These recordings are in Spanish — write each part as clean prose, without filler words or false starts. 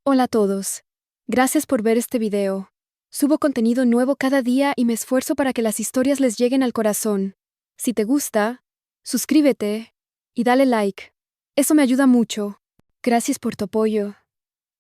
Hola a todos. Gracias por ver este video. Subo contenido nuevo cada día y me esfuerzo para que las historias les lleguen al corazón. Si te gusta, suscríbete y dale like. Eso me ayuda mucho. Gracias por tu apoyo.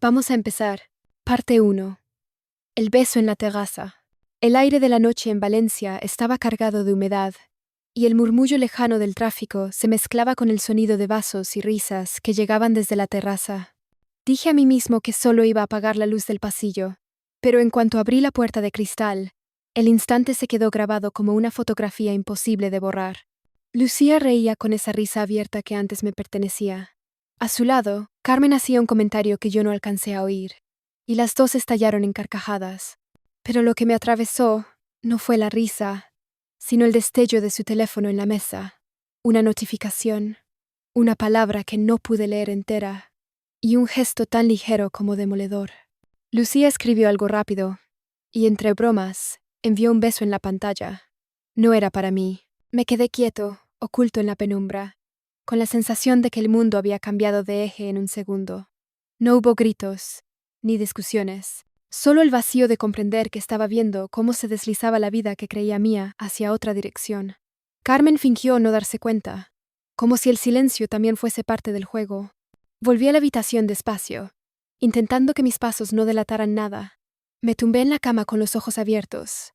Vamos a empezar. Parte 1. El beso en la terraza. El aire de la noche en Valencia estaba cargado de humedad, y el murmullo lejano del tráfico se mezclaba con el sonido de vasos y risas que llegaban desde la terraza. Dije a mí mismo que solo iba a apagar la luz del pasillo, pero en cuanto abrí la puerta de cristal, el instante se quedó grabado como una fotografía imposible de borrar. Lucía reía con esa risa abierta que antes me pertenecía. A su lado, Carmen hacía un comentario que yo no alcancé a oír, y las dos estallaron en carcajadas. Pero lo que me atravesó no fue la risa, sino el destello de su teléfono en la mesa, una notificación, una palabra que no pude leer entera, y un gesto tan ligero como demoledor. Lucía escribió algo rápido, y entre bromas, envió un beso en la pantalla. No era para mí. Me quedé quieto, oculto en la penumbra, con la sensación de que el mundo había cambiado de eje en un segundo. No hubo gritos, ni discusiones, solo el vacío de comprender que estaba viendo cómo se deslizaba la vida que creía mía hacia otra dirección. Carmen fingió no darse cuenta, como si el silencio también fuese parte del juego. Volví a la habitación despacio, intentando que mis pasos no delataran nada. Me tumbé en la cama con los ojos abiertos,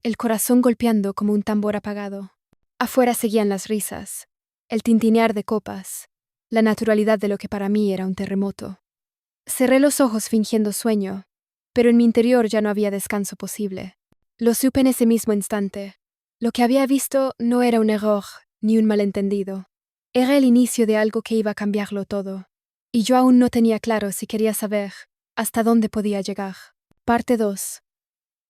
el corazón golpeando como un tambor apagado. Afuera seguían las risas, el tintinear de copas, la naturalidad de lo que para mí era un terremoto. Cerré los ojos fingiendo sueño, pero en mi interior ya no había descanso posible. Lo supe en ese mismo instante. Lo que había visto no era un error ni un malentendido. Era el inicio de algo que iba a cambiarlo todo. Y yo aún no tenía claro si quería saber hasta dónde podía llegar. Parte 2.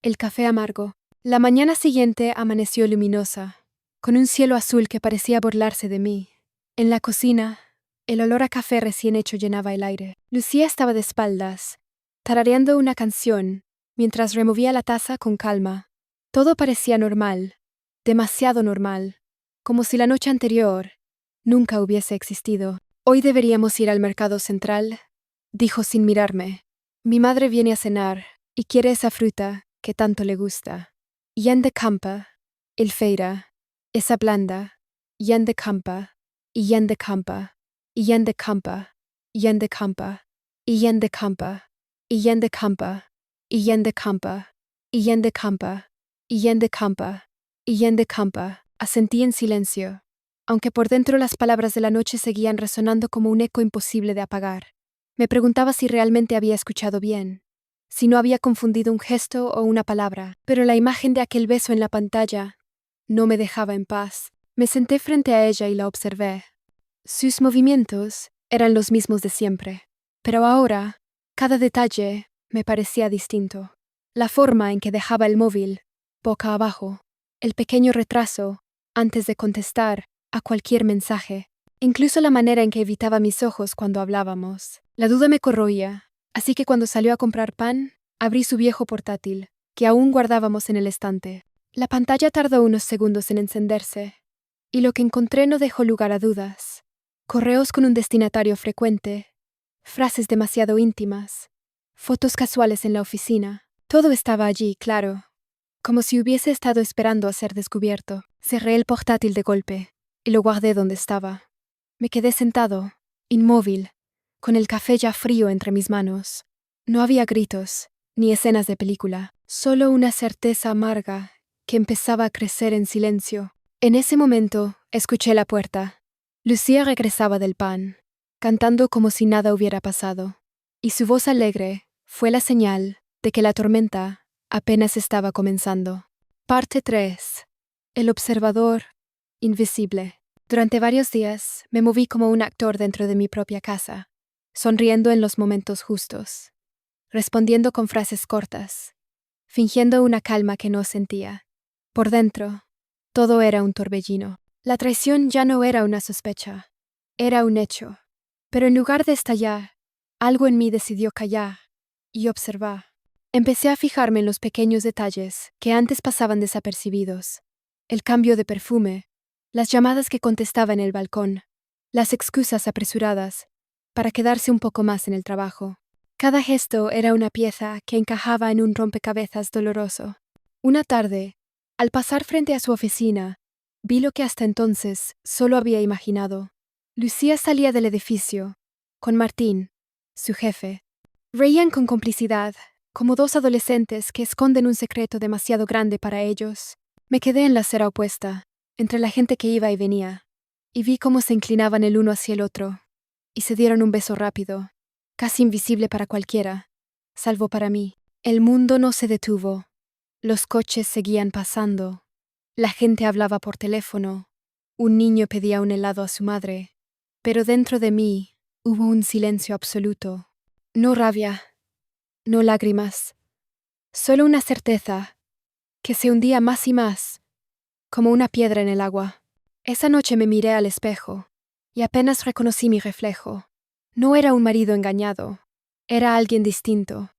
El café amargo. La mañana siguiente amaneció luminosa, con un cielo azul que parecía burlarse de mí. En la cocina, el olor a café recién hecho llenaba el aire. Lucía estaba de espaldas, tarareando una canción, mientras removía la taza con calma. Todo parecía normal, demasiado normal, como si la noche anterior nunca hubiese existido. Hoy deberíamos ir al mercado central, dijo sin mirarme. Mi madre viene a cenar y quiere esa fruta que tanto le gusta. Jan de Campa, el feira, esa blanda, Jan de Campa, y Jan de Campa, y Jan de Campa, y Jan de Campa, y Jan de Campa, y Jan de Campa, y Jan de Campa, y Jan de Campa, y Jan de Campa, y Jan de Campa. Asentí en silencio, aunque por dentro las palabras de la noche seguían resonando como un eco imposible de apagar. Me preguntaba si realmente había escuchado bien, si no había confundido un gesto o una palabra, pero la imagen de aquel beso en la pantalla no me dejaba en paz. Me senté frente a ella y la observé. Sus movimientos eran los mismos de siempre, pero ahora cada detalle me parecía distinto. La forma en que dejaba el móvil, boca abajo, el pequeño retraso antes de contestar a cualquier mensaje, incluso la manera en que evitaba mis ojos cuando hablábamos. La duda me corroía, así que cuando salió a comprar pan, abrí su viejo portátil, que aún guardábamos en el estante. La pantalla tardó unos segundos en encenderse, y lo que encontré no dejó lugar a dudas. Correos con un destinatario frecuente, frases demasiado íntimas, fotos casuales en la oficina. Todo estaba allí, claro, como si hubiese estado esperando a ser descubierto. Cerré el portátil de golpe y lo guardé donde estaba. Me quedé sentado, inmóvil, con el café ya frío entre mis manos. No había gritos, ni escenas de película, solo una certeza amarga que empezaba a crecer en silencio. En ese momento, escuché la puerta. Lucía regresaba del pan, cantando como si nada hubiera pasado, y su voz alegre fue la señal de que la tormenta apenas estaba comenzando. Parte 3. El observador invisible. Durante varios días me moví como un actor dentro de mi propia casa, sonriendo en los momentos justos, respondiendo con frases cortas, fingiendo una calma que no sentía. Por dentro, todo era un torbellino. La traición ya no era una sospecha, era un hecho. Pero en lugar de estallar, algo en mí decidió callar y observar. Empecé a fijarme en los pequeños detalles que antes pasaban desapercibidos. El cambio de perfume, las llamadas que contestaba en el balcón, las excusas apresuradas para quedarse un poco más en el trabajo. Cada gesto era una pieza que encajaba en un rompecabezas doloroso. Una tarde, al pasar frente a su oficina, vi lo que hasta entonces solo había imaginado. Lucía salía del edificio, con Martín, su jefe. Reían con complicidad, como dos adolescentes que esconden un secreto demasiado grande para ellos. Me quedé en la acera opuesta, entre la gente que iba y venía, y vi cómo se inclinaban el uno hacia el otro, y se dieron un beso rápido, casi invisible para cualquiera, salvo para mí. El mundo no se detuvo. Los coches seguían pasando. La gente hablaba por teléfono. Un niño pedía un helado a su madre. Pero dentro de mí hubo un silencio absoluto. No rabia, no lágrimas, solo una certeza que se hundía más y más, como una piedra en el agua. Esa noche me miré al espejo y apenas reconocí mi reflejo. No era un marido engañado, era alguien distinto,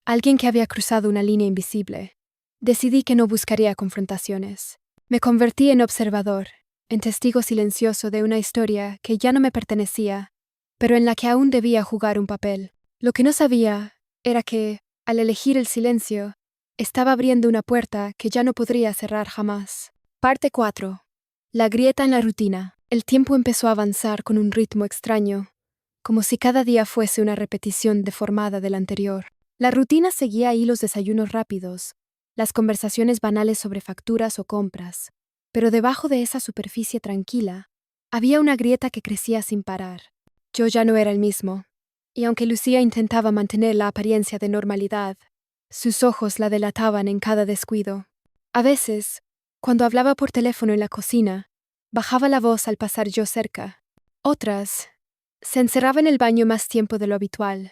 alguien que había cruzado una línea invisible. Decidí que no buscaría confrontaciones. Me convertí en observador, en testigo silencioso de una historia que ya no me pertenecía, pero en la que aún debía jugar un papel. Lo que no sabía era que, al elegir el silencio, estaba abriendo una puerta que ya no podría cerrar jamás. Parte 4. La grieta en la rutina. El tiempo empezó a avanzar con un ritmo extraño, como si cada día fuese una repetición deformada del anterior. La rutina seguía ahí los desayunos rápidos, las conversaciones banales sobre facturas o compras, pero debajo de esa superficie tranquila, había una grieta que crecía sin parar. Yo ya no era el mismo, y aunque Lucía intentaba mantener la apariencia de normalidad, sus ojos la delataban en cada descuido. A veces, cuando hablaba por teléfono en la cocina, bajaba la voz al pasar yo cerca. Otras, se encerraba en el baño más tiempo de lo habitual,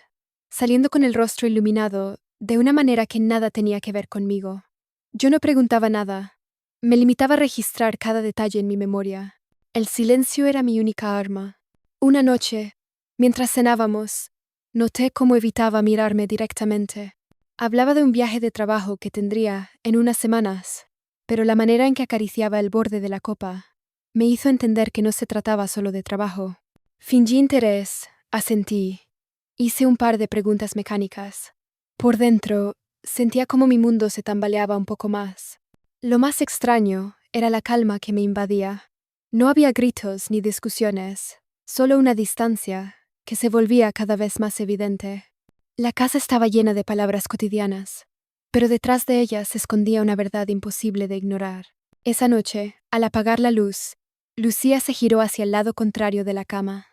saliendo con el rostro iluminado de una manera que nada tenía que ver conmigo. Yo no preguntaba nada, me limitaba a registrar cada detalle en mi memoria. El silencio era mi única arma. Una noche, mientras cenábamos, noté cómo evitaba mirarme directamente. Hablaba de un viaje de trabajo que tendría en unas semanas, pero la manera en que acariciaba el borde de la copa me hizo entender que no se trataba solo de trabajo. Fingí interés, asentí, hice un par de preguntas mecánicas. Por dentro, sentía como mi mundo se tambaleaba un poco más. Lo más extraño era la calma que me invadía. No había gritos ni discusiones, solo una distancia que se volvía cada vez más evidente. La casa estaba llena de palabras cotidianas, pero detrás de ellas se escondía una verdad imposible de ignorar. Esa noche, al apagar la luz, Lucía se giró hacia el lado contrario de la cama.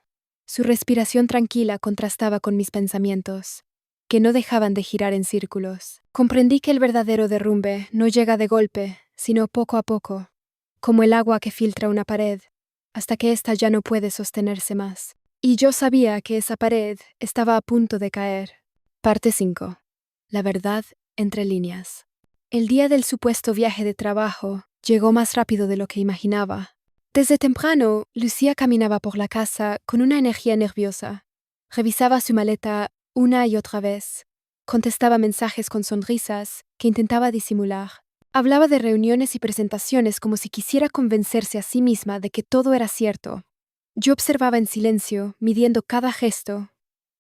Su respiración tranquila contrastaba con mis pensamientos, que no dejaban de girar en círculos. Comprendí que el verdadero derrumbe no llega de golpe, sino poco a poco, como el agua que filtra una pared, hasta que ésta ya no puede sostenerse más. Y yo sabía que esa pared estaba a punto de caer. Parte 5. La verdad entre líneas. El día del supuesto viaje de trabajo llegó más rápido de lo que imaginaba. Desde temprano, Lucía caminaba por la casa con una energía nerviosa. Revisaba su maleta una y otra vez. Contestaba mensajes con sonrisas que intentaba disimular. Hablaba de reuniones y presentaciones como si quisiera convencerse a sí misma de que todo era cierto. Yo observaba en silencio, midiendo cada gesto,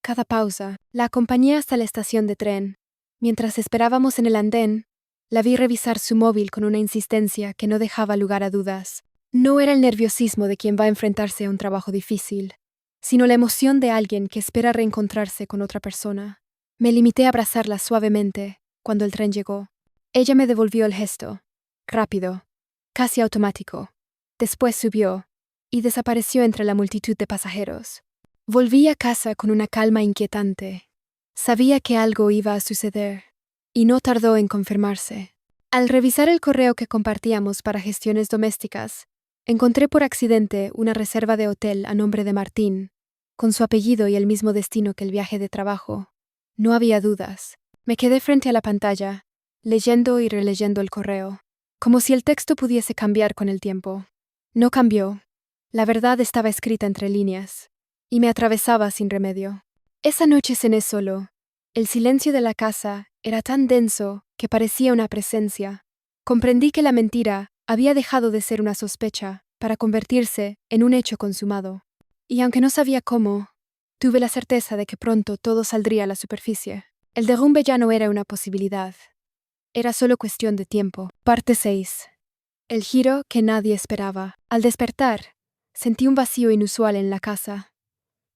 cada pausa. La acompañé hasta la estación de tren. Mientras esperábamos en el andén, la vi revisar su móvil con una insistencia que no dejaba lugar a dudas. No era el nerviosismo de quien va a enfrentarse a un trabajo difícil, sino la emoción de alguien que espera reencontrarse con otra persona. Me limité a abrazarla suavemente cuando el tren llegó. Ella me devolvió el gesto, rápido, casi automático. Después subió y desapareció entre la multitud de pasajeros. Volví a casa con una calma inquietante. Sabía que algo iba a suceder, y no tardó en confirmarse. Al revisar el correo que compartíamos para gestiones domésticas, encontré por accidente una reserva de hotel a nombre de Martín, con su apellido y el mismo destino que el viaje de trabajo. No había dudas. Me quedé frente a la pantalla, leyendo y releyendo el correo, como si el texto pudiese cambiar con el tiempo. No cambió. La verdad estaba escrita entre líneas, y me atravesaba sin remedio. Esa noche cené solo. El silencio de la casa era tan denso que parecía una presencia. Comprendí que la mentira había dejado de ser una sospecha para convertirse en un hecho consumado. Y aunque no sabía cómo, Tuve la certeza de que pronto todo saldría a la superficie. El derrumbe ya no era una posibilidad. Era solo cuestión de tiempo. Parte 6. El giro que nadie esperaba. Al despertar, sentí un vacío inusual en la casa.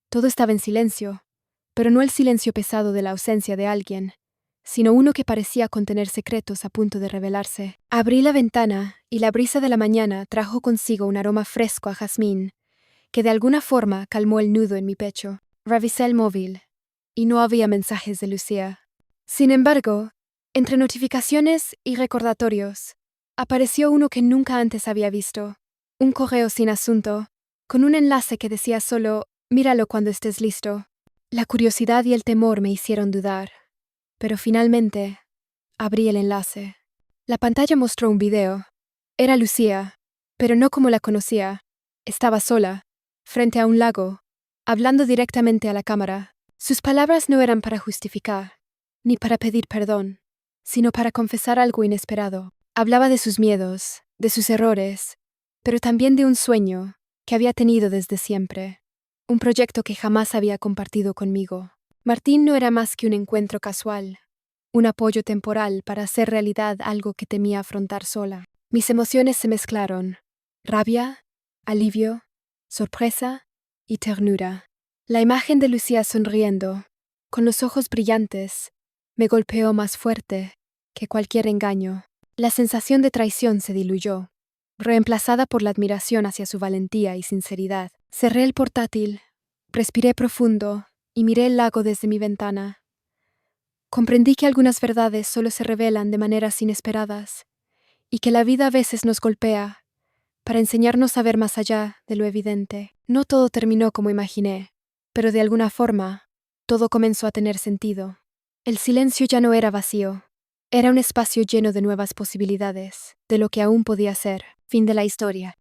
Todo estaba en silencio, pero no el silencio pesado de la ausencia de alguien, sino uno que parecía contener secretos a punto de revelarse. Abrí la ventana y la brisa de la mañana trajo consigo un aroma fresco a jazmín, que de alguna forma calmó el nudo en mi pecho. Revisé el móvil, y no había mensajes de Lucía. Sin embargo, entre notificaciones y recordatorios, apareció uno que nunca antes había visto. Un correo sin asunto, con un enlace que decía solo, míralo cuando estés listo. La curiosidad y el temor me hicieron dudar. Pero finalmente, abrí el enlace. La pantalla mostró un video. Era Lucía, pero no como la conocía. Estaba sola, frente a un lago, hablando directamente a la cámara. Sus palabras no eran para justificar, ni para pedir perdón, sino para confesar algo inesperado. Hablaba de sus miedos, de sus errores, pero también de un sueño que había tenido desde siempre, un proyecto que jamás había compartido conmigo. Martín no era más que un encuentro casual, un apoyo temporal para hacer realidad algo que temía afrontar sola. Mis emociones se mezclaron: rabia, alivio, sorpresa y ternura. La imagen de Lucía sonriendo, con los ojos brillantes, me golpeó más fuerte que cualquier engaño. La sensación de traición se diluyó, reemplazada por la admiración hacia su valentía y sinceridad. Cerré el portátil, respiré profundo y miré el lago desde mi ventana. Comprendí que algunas verdades solo se revelan de maneras inesperadas y que la vida a veces nos golpea para enseñarnos a ver más allá de lo evidente. No todo terminó como imaginé, pero de alguna forma, todo comenzó a tener sentido. El silencio ya no era vacío, era un espacio lleno de nuevas posibilidades, de lo que aún podía ser. Fin de la historia.